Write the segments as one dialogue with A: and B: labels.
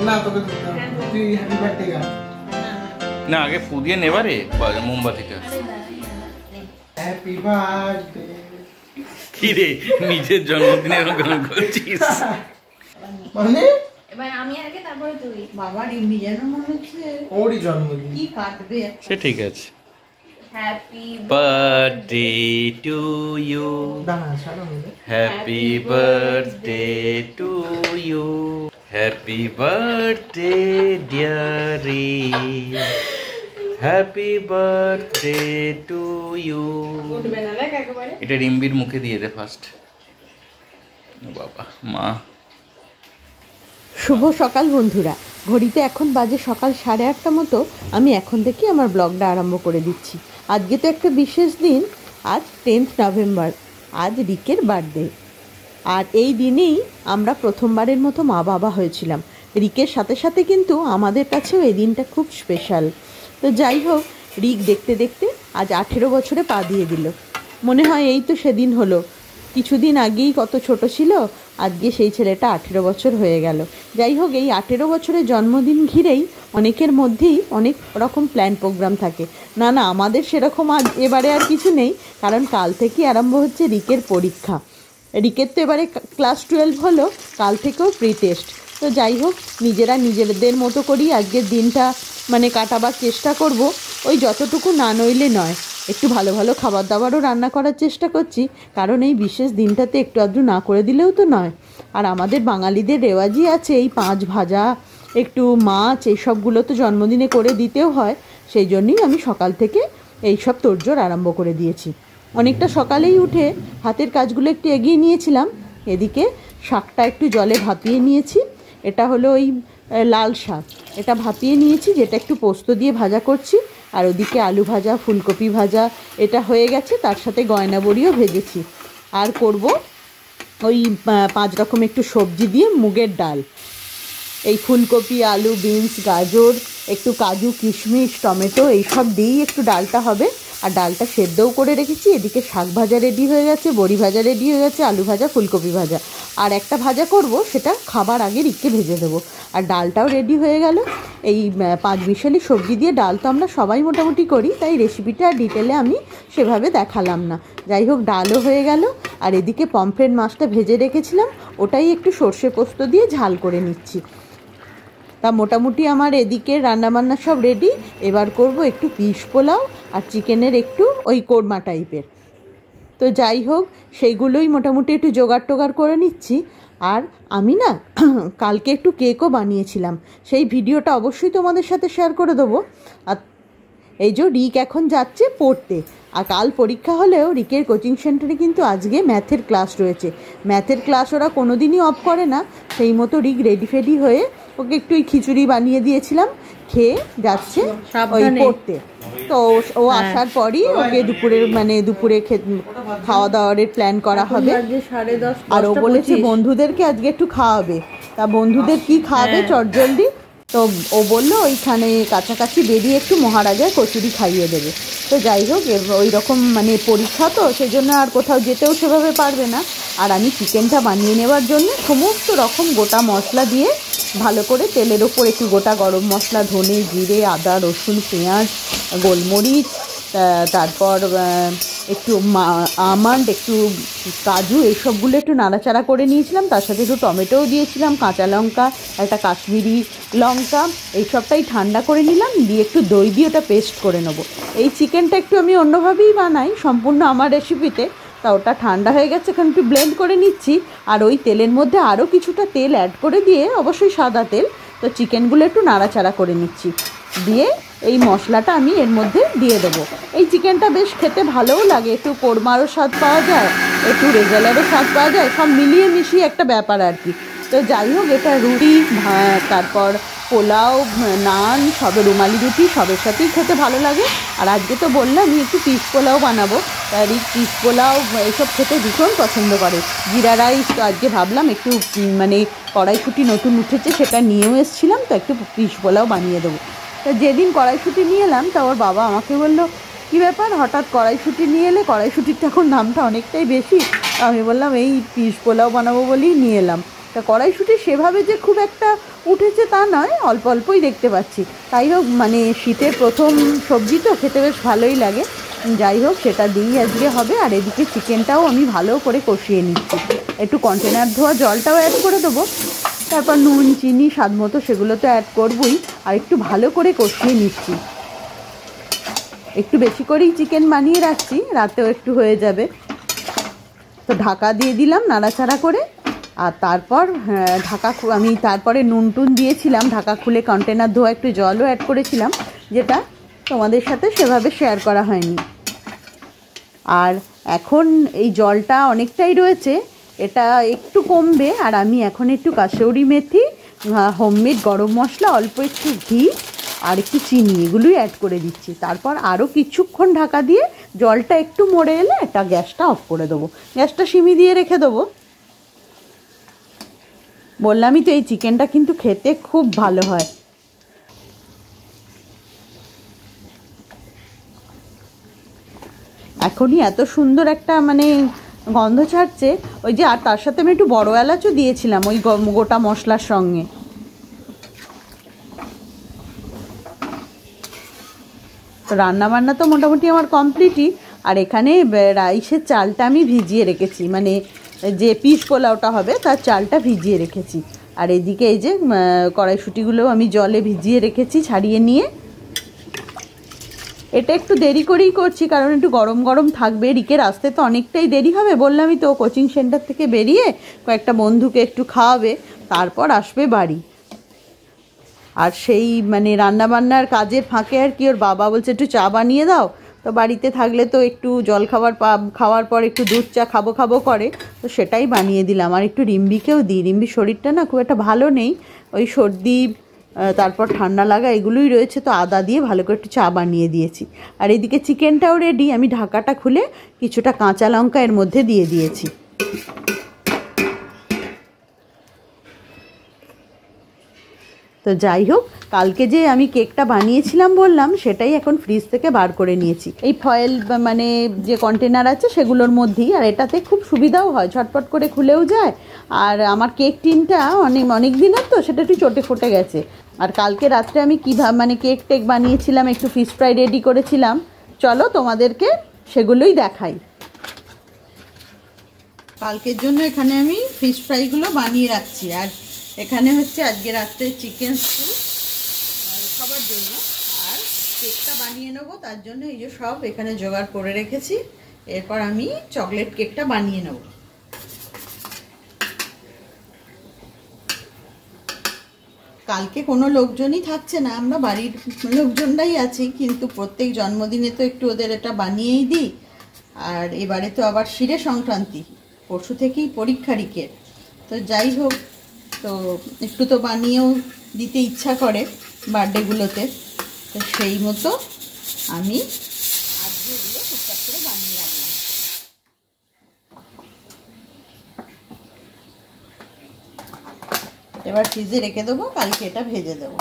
A: না তোকে তুই হ্যাপি বার্থডে গা
B: না আগে ফু দিয়ে নেবারে মোমবাতিটা।
A: হ্যাপি বার্থডে
B: কি রে নিজের জন্মদিনে এরকম গান করছিস
A: মানে
C: এবার আমি আগে তারপরে তুই।
D: বাবা রিম্বি যেন মনে হচ্ছে
A: ওরই জন্মদিন।
D: কি কাটবে।
B: সে ঠিক আছে।
C: হ্যাপি
B: বার্থডে টু ইউ,
A: দাঁড়া ছাড়ো আমাদের।
B: Happy birthday to you, happy birthday dearie, happy birthday to you.
C: উঠবে না দেখ একেবারে।
B: এটা রিম্বির মুখে দিয়ে দে ফার্স্ট। বাবা মা।
E: শুভ সকাল বন্ধুরা, ঘড়িতে এখন বাজে সকাল 8:30 মতো। আমি এখন থেকে আমার ব্লগটা আরম্ভ করে দিচ্ছি। আজকে তো একটা বিশেষ দিন, আজ 10th নভেম্বর, আজ রিকের বার্থডে। আর এই দিনেই আমরা প্রথমবারের মতো মা বাবা হয়েছিলাম। রিকের সাথে সাথে কিন্তু আমাদের কাছেও এই দিনটা খুব স্পেশাল। তো যাই হোক, রিক দেখতে দেখতে আজ 18 বছরে পা দিয়ে দিল। মনে হয় এই তো সেদিন হলো, কিছুদিন আগেই কত ছোট ছিল, আজকে সেই ছেলেটা 18 বছর হয়ে গেল। যাই হোক, এই 18 বছরের জন্মদিন ঘিরেই অনেকের মধ্যেই অনেক রকম প্ল্যান প্রোগ্রাম থাকে। না না, আমাদের সেরকম আজ এবারে আর কিছু নেই, কারণ কাল থেকেই আরম্ভ হচ্ছে রিকের পরীক্ষা। রিকের তো এবারে ক্লাস 12 হলো, কাল থেকেও প্রি টেস্ট। তো যাই হোক, নিজেরা নিজেদের মতো করেই আজকের দিনটা কাটাবার চেষ্টা করব। ওই যতটুকু না নইলে নয়, একটু ভালো ভালো খাবার দাবারও রান্না করার চেষ্টা করছি, কারণ এই বিশেষ দিনটাতে একটু আধটু না করে দিলেও তো নয়। আর আমাদের বাঙালিদের রেওয়াজই আছে এই 5 ভাজা, একটু মাছ, এইসবগুলো তো জন্মদিনে করে দিতেও হয়। সেই জন্যই আমি সকাল থেকে এইসব তোড়জোড় আরম্ভ করে দিয়েছি। অনেকটা সকালেই উঠে হাতের কাজগুলো একটু এগিয়ে নিয়েছিলাম। এদিকে শাকটা একটু জলে ভাপিয়ে নিয়েছি। এটা হলো ওই লাল শাক, এটা ভাপিয়ে নিয়েছি, যেটা একটু পোস্ত দিয়ে ভাজা করছি। আর ওদিকে আলু ভাজা, ফুলকপি ভাজা এটা হয়ে গেছে, তার সাথে গয়না বড়িও ভেজেছি। আর করব ওই 5 রকম একটু সবজি দিয়ে মুগের ডাল। এই ফুলকপি, আলু, বিনস, গাজর, একটু কাজু, কিশমিশ, টমেটো এইসব দিয়েই একটু ডালটা হবে। আর ডালটা সেদ্ধও করে রেখেছি। এদিকে শাক ভাজা রেডি হয়ে গেছে, বড়ি ভাজা রেডি হয়ে গেছে, আলু ভাজা, ফুলকপি ভাজা। আর একটা ভাজা করব, সেটা খাবার আগে রিককে ভেজে দেবো। আর ডালটাও রেডি হয়ে গেল। এই 5 বিশালি সবজি দিয়ে ডাল তো আমরা সবাই মোটামুটি করি, তাই রেসিপিটা ডিটেলে আমি সেভাবে দেখালাম না। যাই হোক, ডালও হয়ে গেল। আর এদিকে পমফ্রেট মাছটা ভেজে রেখেছিলাম, ওটাই একটু সর্ষে পোস্ত দিয়ে ঝাল করে নিচ্ছি। তা মোটামুটি আমার এদিকে রান্নাবান্না সব রেডি। এবার করব একটু ফিশ পোলাও আর চিকেনের একটু ওই কোরমা টাইপের। তো যাই হোক, সেইগুলোই মোটামুটি একটু জোগাড় টোগাড় করে নিচ্ছি। আর আমি না কালকে একটু কেকও বানিয়েছিলাম, সেই ভিডিওটা অবশ্যই তোমাদের সাথে শেয়ার করে দেবো। আর এই যে রিক এখন যাচ্ছে পড়তে, আর কাল পরীক্ষা হলেও রিকের কোচিং সেন্টারে কিন্তু আজকে ম্যাথের ক্লাস রয়েছে। ম্যাথের ক্লাস ওরা কোনো দিনই অফ করে না। সেই মতো রিক রেডি ফেডি হয়ে ওকে একটু ওই খিচুড়ি বানিয়ে দিয়েছিলাম, খেয়ে যাচ্ছে ওই পড়তে। তো ও আসার পরই ওকে দুপুরে খাওয়া দাওয়ার প্ল্যান করা হবে। আর ও বলেছে বন্ধুদেরকে আজকে একটু খাওয়াবে। তা বন্ধুদের কি খাওয়াবে চটজলদি, তো ও বললো ওইখানে কাছাকাছি বেরিয়ে একটু মহারাজার কচুরি খাইয়ে দেবে। তো যাই হোক, ওই রকম পরীক্ষা তো, সেই জন্য আর কোথাও যেতেও সেভাবে পারবে না। আর আমি চিকেনটা বানিয়ে নেওয়ার জন্য সমস্ত রকম গোটা মশলা দিয়ে ভালো করে তেলের ওপর একটু গোটা গরম মশলা, ধনে, জিরে, আদা, রসুন, পেঁয়াজ, গোলমরিচ, তারপর একটু আমন্ড, একটু কাজু, এইসবগুলো একটু নাড়াচাড়া করে নিয়েছিলাম। তার সাথে একটু টমেটোও দিয়েছিলাম, কাঁচা লঙ্কা, একটা কাশ্মীরি লঙ্কা, এইসবটাই ঠান্ডা করে নিলাম। দিয়ে একটু দই দিয়ে ওটা পেস্ট করে নেবো। এই চিকেনটা একটু আমি অন্যভাবেই বানাই, সম্পূর্ণ আমার রেসিপিতে। তা ওটা ঠান্ডা হয়ে গেছে, এখন একটু ব্লেন্ড করে নিচ্ছি। আর ওই তেলের মধ্যে আরও কিছুটা তেল অ্যাড করে দিয়ে, অবশ্যই সাদা তেল, তো চিকেনগুলো একটু নাড়াচাড়া করে নিচ্ছি। দিয়ে এই মশলাটা আমি এর মধ্যে দিয়ে দেবো। এই চিকেনটা বেশ খেতে ভালোও লাগে, একটু কোরমারও স্বাদ পাওয়া যায়, একটু রেজালারও স্বাদ পাওয়া যায়, সব মিলিয়ে মিশিয়ে একটা ব্যাপার আর কি। তো যাই হোক, এটা রুটি, তারপর পোলাও, নান, সবে রুমালি রুটি, সবের সাথেই খেতে ভালো লাগে। আর আজকে তো বললাম আমি একটু ফিশ পোলাও বানাবো, তার এই ফিশ পোলাও এইসব খেতে ভীষণ পছন্দ করে। জিরা রাইস, তো আজকে ভাবলাম একটু কড়াইশুঁটি নতুন উঠেছে, সেটা নিয়েও এসেছিলাম, তো একটু ফিশ পোলাও বানিয়ে দেবো। তো যেদিন কড়াইশুঁটি নিয়ে এলাম, তা ওর বাবা আমাকে বললো, কী ব্যাপার হঠাৎ কড়াইশুঁটি নিয়ে এলে? কড়াইশুঁটির তো এখন দামটা অনেকটাই বেশি। আমি বললাম এই ফিশ পোলাও বানাবো বলেই নিয়ে এলাম। তা কড়াইশুঁটি সেভাবে যে খুব একটা উঠেছে তা নয়, অল্প অল্পই দেখতে পাচ্ছি। তাই হোক, মানে শীতের প্রথম সবজি তো খেতে বেশ ভালোই লাগে। যাই হোক, সেটা দিয়েই আজকে হবে। আর এদিকে চিকেনটাও আমি ভালো করে কষিয়ে নিচ্ছি। একটু কন্টেনার ধোয়া জলটাও অ্যাড করে দেবো, তারপর নুন চিনি স্বাদ মতো সেগুলো তো অ্যাড করবই। আর একটু ভালো করে কষিয়ে নিচ্ছি। একটু বেশি করেই চিকেন বানিয়ে রাখছি, রাতেও একটু হয়ে যাবে। তো ঢাকা দিয়ে দিলাম নাড়াচাড়া করে। আর তারপর আমি তারপরে নুন টুন দিয়েছিলাম, ঢাকা খুলে কন্টেনার ধোয়া একটু জলও অ্যাড করেছিলাম, যেটা তোমাদের সাথে সেভাবে শেয়ার করা হয়নি। আর এখন এই জলটা অনেকটাই রয়েছে, এটা একটু কমবে। আর আমি এখন একটু কাসৌরি মেথি, হোমমেড গরম মশলা, অল্প একটু ঘি আর একটু চিনি এগুলোই অ্যাড করে দিচ্ছি। তারপর আরও কিছুক্ষণ ঢাকা দিয়ে জলটা একটু মরে এলে এটা গ্যাসটা অফ করে দেবো, গ্যাসটা সিমি দিয়ে রেখে দেবো। বললামই তো এই চিকেনটা কিন্তু খেতে খুব ভালো হয়। এখনই এত সুন্দর একটা মানে গন্ধ ছাড়ছে। ওই যে, আর তার সাথে আমি একটু বড় এলাচও দিয়েছিলাম ওই গোটা মশলার সঙ্গে। তো রান্নাবান্না তো মোটামুটি আমার কমপ্লিটই। আর এখানে রাইসের চালটা আমি ভিজিয়ে রেখেছি, মানে যে পিস পোলাওটা হবে তার চালটা ভিজিয়ে রেখেছি। আর এদিকে এই যে কড়াইশুঁটিগুলো আমি জলে ভিজিয়ে রেখেছি ছাড়িয়ে নিয়ে। এটা একটু দেরি করেই করছি, কারণ একটু গরম গরম থাকবে। রিকের আসতে তো অনেকটাই দেরি হবে, বললামই তো কোচিং সেন্টার থেকে বেরিয়ে কয়েকটা বন্ধুকে একটু খাওয়াবে, তারপর আসবে বাড়ি। আর সেই মানে রান্নাবান্নার কাজের ফাঁকে আর কি, ওর বাবা বলছে একটু চা বানিয়ে দাও। তো বাড়িতে থাকলে তো একটু জল খাওয়ার পর একটু দুধ চা খাবো করে, তো সেটাই বানিয়ে দিলাম। আর একটু রিম্বিকেও দিই, রিম্বির শরীরটা না খুব একটা ভালো নেই, ওই সর্দি তারপর ঠান্ডা লাগা এগুলোই রয়েছে। তো আদা দিয়ে ভালো করে একটু চা বানিয়ে দিয়েছি। আর এদিকে চিকেনটাও রেডি, আমি ঢাকাটা খুলে কিছুটা কাঁচা লঙ্কা এর মধ্যে দিয়ে দিয়েছি। তো যাই হোক, কালকে যে আমি কেকটা বানিয়েছিলাম বললাম, সেটাই এখন ফ্রিজ থেকে বার করে নিয়েছি। এই ফয়েল মানে যে কন্টেনার আছে সেগুলোর মধ্যেই। আর এটাতে খুব সুবিধাও হয়, ঝটপট করে খুলেও যায়। আর আমার কেক টিনটা অনেক দিনের তো, সেটা একটু চটে ফটে গেছে। আর কালকে রাত্রে আমি মানে কেক টেক বানিয়েছিলাম, একটু ফিশ ফ্রাই রেডি করেছিলাম। চলো তোমাদেরকে সেগুলোই দেখাই। কালকের জন্য এখানে আমি ফিশ ফ্রাইগুলো বানিয়ে রাখছি। আর এখানে হচ্ছে আজকে রাত্রে চিকেন স্টু খাবার জন্য। আর কেকটা বানিয়ে নেবো, তার জন্য এই যে সব এখানে জোগাড় করে রেখেছি। এরপর আমি চকলেট কেকটা বানিয়ে নেব। কালকে কোনো লোকজনই থাকছে না, আমরা বাড়ির লোকজনরাই আছি, কিন্তু প্রত্যেক জন্মদিনে তো একটু ওদের এটা বানিয়েই দিই। আর এবারে তো আবার শিরে সংক্রান্তি, পরশু থেকেই পরীক্ষা রিকের। তো যাই হোক, তো একটু তো বানিয়েও দিতে ইচ্ছা করে বার্থডেগুলোতে। তো সেই মতো আমি আজকে এগুলো টুকটাক করে বানিয়ে রাখলাম। এবার ফ্রিজে রেখে দেবো, কালকে এটা ভেজে দেবো।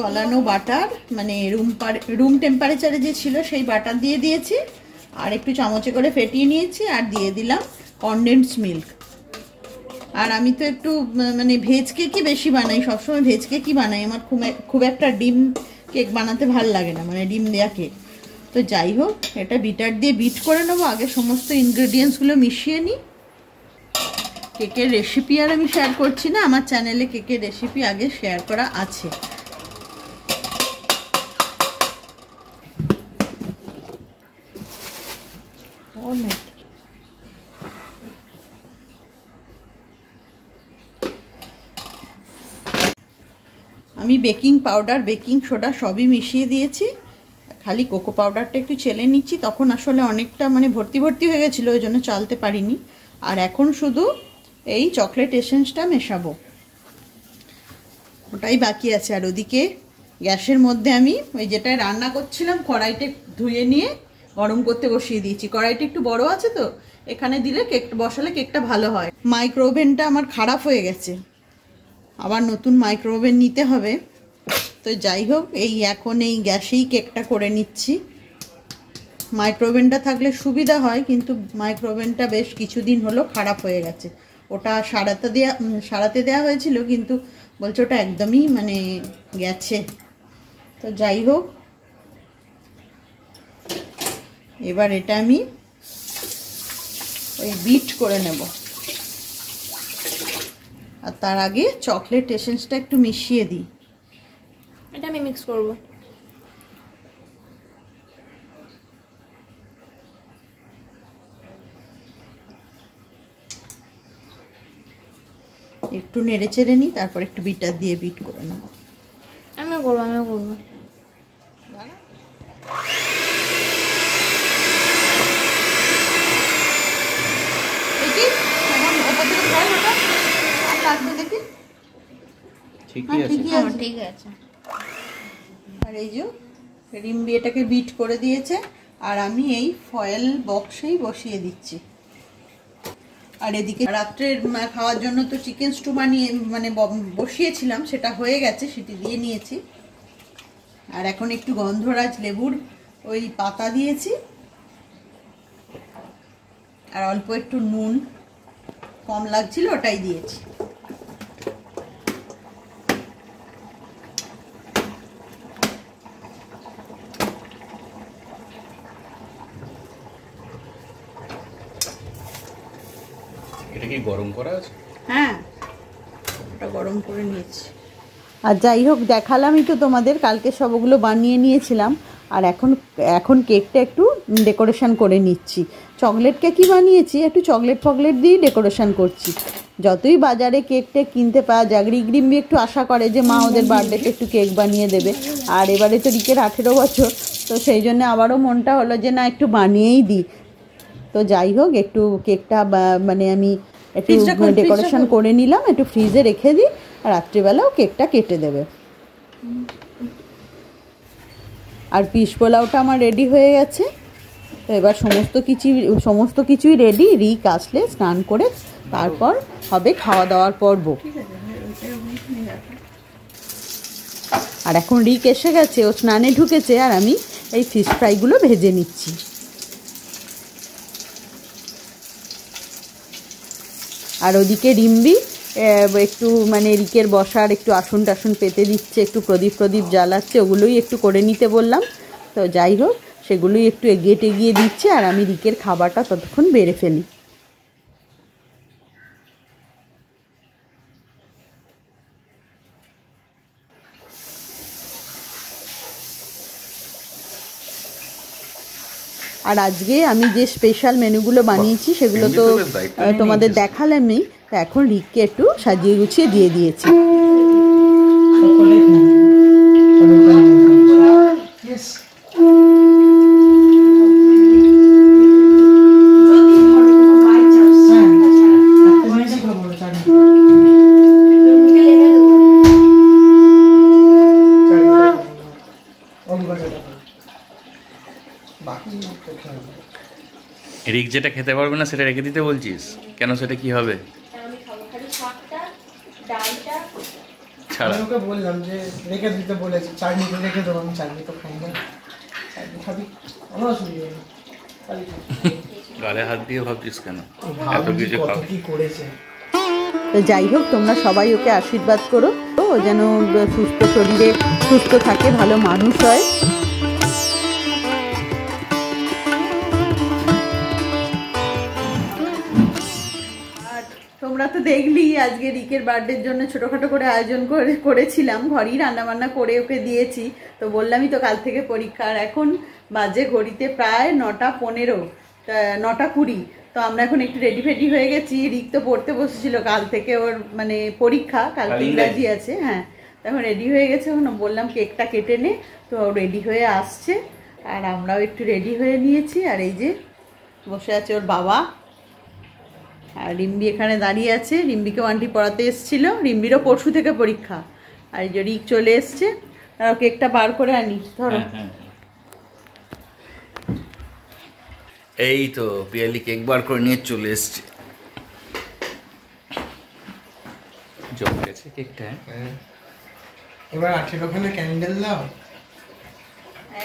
E: গলানো বাটার, মানে রুম টেম্পারেচারে যে ছিল সেই বাটার দিয়ে দিয়েছি। আর একটু চামচে করে ফেটিয়ে নিয়েছি, আর দিয়ে দিলাম কনডেন্স মিল্ক। আর আমি তো একটু মানে ভেজ কেকই বেশি বানাই, সবসময় ভেজ কেকই বানাই। আমার খুব একটা ডিম কেক বানাতে ভাল লাগে না, মানে ডিম দেওয়া কেক। তো যাই হোক, এটা বিটার দিয়ে বিট করে নেবো। আগে সমস্ত ইনগ্রেডিয়েন্টসগুলো মিশিয়ে নিই। কেকের রেসিপি আর আমি শেয়ার করছি না, আমার চ্যানেলে কেকের রেসিপি আগে শেয়ার করা আছে। আমি বেকিং পাউডার, বেকিং সোডা সবই মিশিয়ে দিয়েছি। খালি কোকো পাউডারটা একটু চেলে নিচ্ছি, তখন আসলে অনেকটা মানে ভর্তি হয়ে গেছিলো, ওই জন্য চালতে পারিনি। আর এখন শুধু এই চকলেট এসেন্সটা মেশাবো, ওটাই বাকি আছে। আর ওদিকে গ্যাসের মধ্যে আমি ওই যেটায় রান্না করছিলাম কড়াইটা ধুয়ে নিয়ে গরম করতে বসিয়ে দিয়েছি। কড়াইটা একটু বড় আছে তো, এখানে দিলে কেকটা বসালে কেকটা ভালো হয়। মাইক্রো ওভেনটা আমার খারাপ হয়ে গেছে, আবার নতুন মাইক্রো ওভেন নিতে হবে। তো যাই হোক, এখন এই গ্যাসেই কেকটা করে নিচ্ছি। মাইক্রোওভেনটা থাকলে সুবিধা হয়, কিন্তু মাইক্রোওভেনটা বেশ কিছুদিন হলো খারাপ হয়ে গেছে। ওটা সারাতে দেওয়া হয়েছিল, কিন্তু বলছে ওটা একদমই মানে গেছে। তো যাই হোক, এবার এটা আমি ওই বিট করে নেব। আর তার আগে চকলেট এসেন্সটা একটু মিশিয়ে দিই।
C: এটা আমি মিক্স করব।
E: একটু নেড়ে চেড়ে নিই, তারপর একটু বিটার দিয়ে বিট করে নেব।
C: আমিও করবো।
B: ঠিকই আছে।
C: ঠিক আছে।
E: আর এই যে রিম্বি এটাকে বিট করে দিয়েছে, আর আমি এই ফয়েল বক্সেই বসিয়ে দিচ্ছি। আর এদিকে রাত্রের খাওয়ার জন্য তো চিকেন স্টু বানিয়ে বসিয়েছিলাম, সেটা হয়ে গেছে, সেটি দিয়ে নিয়েছি। আর এখন একটু গন্ধরাজ লেবুর ওই পাতা দিয়েছি, আর অল্প একটু নুন কম লাগছিল ওটাই দিয়েছি।
B: এটা কি গরম করা আছে?
E: হ্যাঁ, ওটা গরম করে নিয়েছি। আর যাই হোক, দেখালামই তো তোমাদের, কালকে সবগুলো বানিয়ে নিয়েছিলাম। আর এখন কেকটা একটু ডেকোরেশন করে নিচ্ছি। চকলেট কেকই বানিয়েছি, একটু চকলেট দিয়ে ডেকোরেশন করছি। যতই বাজারে কেকটা কিনতে পাওয়া যাক, রিম্বি একটু আশা করে যে মা ওদের বার্থডেতে একটু কেক বানিয়ে দেবে। আর এবারে তো রিকের 18 বছর, তো সেই জন্য আবারও মনটা হলো যে না, একটু বানিয়েই দিই। তো যাই হোক, একটু কেকটা আমি একটু ডেকোরেশন করে নিলাম, একটু ফ্রিজে রেখে দিই, আর রাত্রিবেলাও কেকটা কেটে দেবে। আর পিস পোলাওটা আমার রেডি হয়ে গেছে। তো এবার সমস্ত কিছুই রেডি। রিক আসলে স্নান করে তারপর হবে খাওয়া দাওয়ার পর্ব। আর এখন রিক এসে গেছে, ও স্নানে ঢুকেছে, আর আমি এই ফিশ ফ্রাইগুলো ভেজে নিচ্ছি। আর ওদিকে রিম্বি একটু রিকের বসার একটু আসন টাসন পেতে দিচ্ছে, একটু প্রদীপ জ্বালাচ্ছে, ওগুলোই একটু করে নিতে বললাম। তো যাই হোক, সেগুলোই একটু এগিয়ে দিচ্ছে, আর আমি রিকের খাবারটা ততক্ষণ বেড়ে ফেলি। আর আজকে আমি যে স্পেশাল মেনুগুলো বানিয়েছি সেগুলো তো তোমাদের দেখালামই। তো এখন রিককে একটু সাজিয়ে গুছিয়ে দিয়ে দিয়েছি।
B: রিক যেটা খেতে পারবে না সেটা রেখে দিতে বলছিস কেন? সেটা কি হবে?
A: আমি ওকে বললাম যে রেখে দিতে বলেছি, চাটনিটা রেখে দেবো। আমি চাটনি তো খাই না, চাটনি খাবি, আমার অসুবিধা নেই।
B: গালে হাত দিয়ে ভাবছিস কেন? এত কিছু
A: কি করেছে।
E: তো যাই হোক, তোমরা সবাই ওকে আশীর্বাদ করো, ও যেন সুস্থ শরীরে সুস্থ থাকে, ভালো মানুষ হয়। তোমরা তো দেখলি আজকে রিকের বার্থডের জন্য ছোটোখাটো করে আয়োজন করেছিলাম, ঘরেই রান্নাবান্না করে ওকে দিয়েছি। তো বললামই তো কাল থেকে পরীক্ষা। আর এখন বাজে ঘড়িতে প্রায় 9:15, 9:20। তো আমরা এখন একটু রেডি হয়ে গেছি। রিক তো পড়তে বসেছিল, কাল থেকে ওর পরীক্ষা, কালকে ইংরাজি আছে। হ্যাঁ, তখন রেডি হয়ে গেছে। এখন বললাম কেকটা কেটে নে, তো রেডি হয়ে আসছে। আর আমরাও একটু রেডি হয়ে নিয়েছি। আর এই যে বসে আছে ওর বাবা, আর রিম্বি এখানে দাঁড়িয়ে আছে। রিম্বিকেও আন্টি পড়াতে এসেছিলো, রিম্বিরও পরশু থেকে পরীক্ষা। আর এই যে রিক চলে এসছে, আর কেকটা বার করে আনি, ধরো।
B: এই তো পিয়ালি কেক বার করে নিয়ে চলে এসছে। জমে গেছে কেকটা।
A: এবার 18খানা ক্যান্ডেল দাও।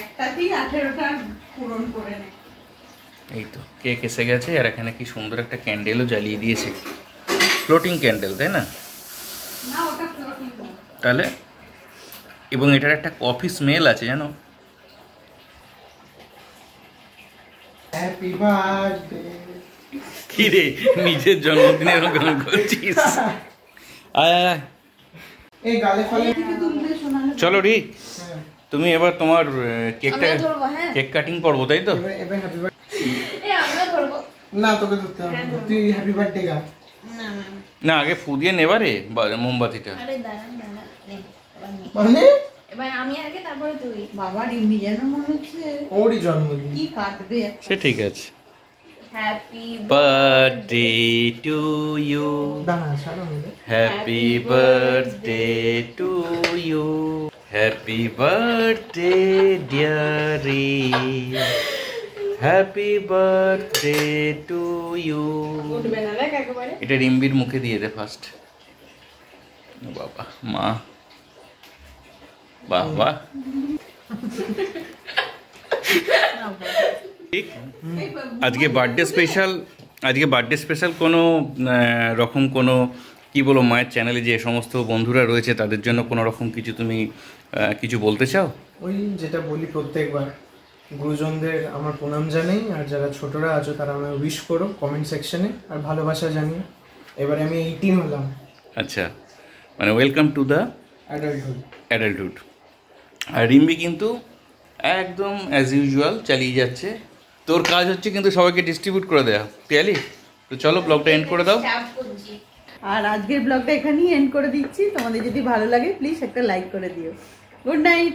D: একটাতেই 18টা পূরণ করে নে।
B: এই তো কেক এসে গেছে, আর এখানে কি সুন্দর একটা ক্যান্ডেলও জ্বালিয়ে দিয়েছে, ফ্লোটিং ক্যান্ডেল, তাই না?
D: না ওটা floating না।
B: তাহলে এবং এটার একটা কফি স্মেল আছে জানো।
A: Happy birthday.
B: কি রে, নিজের জন্মদিনে এরকম করছিস? আয় আয় আয়।
A: এই গালে ফলে
D: থেকে তুললে শোনালে
B: চলো রিক,
A: হ্যাঁ,
B: তুমি এবার তোমার কেকটা,
C: আমিও ধরবো, হ্যাঁ।
B: কেক কাটিং করবো, তাই তো?
A: এবার হ্যাপি বার্থডে।
C: এই আমিও ধরবো।
A: না তোকে ধরতে হবে না। তুই হ্যাপি বার্থডে গা।
C: না না
B: না আগে ফু দিয়ে নেবারে মোমবাতিটা।
C: আরে দাঁড়ান দাঁড়ান নে, এবার নে।
A: মানে
C: এবার আমি আগে তারপরে তুই।
D: বাবা রিম্বি যেন মনে হচ্ছে
A: ওরই জন্মদিন।
D: কি কাটবে
B: সে ঠিক আছে।
C: হ্যাপি
B: বার্থডে টু ইউ,
A: দাঁড়া ছাড়ো মিলে।
B: Happy birthday to you, happy birthday dearie, happy birthday to you.
C: উঠবে না দেখ একেবারে।
B: এটা রিম্বির মুখে দিয়ে দে ফার্স্ট। বাবা মা, বাহ বাহ। ঠিক, আজকে বার্থডে স্পেশাল, আজকে বার্থডে স্পেশাল কোনো রকম কোনো কি বলো, মায়ের চ্যানেলে যে সমস্ত বন্ধুরা রয়েছে তাদের জন্য কোনো রকম কিছু তুমি কিছু বলতে চাও?
A: ওই যেটা বলি প্রত্যেকবার, গুরুজনদের আমার প্রণাম জানাই, আর যারা ছোটরা আছো তারা আমায় উইশ করো কমেন্ট সেকশনে, আর ভালোবাসা জানিও। এবারে আমি 18 হলাম,
B: আচ্ছা, মানে welcome to the
A: adulthood.
B: Adulthood. আর রিম্বি কিন্তু একদম অ্যাজ ইউজুয়াল চালিয়ে যাচ্ছে। তোর কাজ হচ্ছে কিন্তু সবাইকে ডিস্ট্রিবিউট করে দেওয়া। পিয়ালি, তো চলো ব্লগটা এন্ড করে দাও।
C: চাপ করছি।
E: আর আজকের ব্লগটা এখানেই এন্ড করে দিচ্ছি। তোমাদের যদি ভালো লাগে প্লিজ একটা লাইক করে দিও। Good night.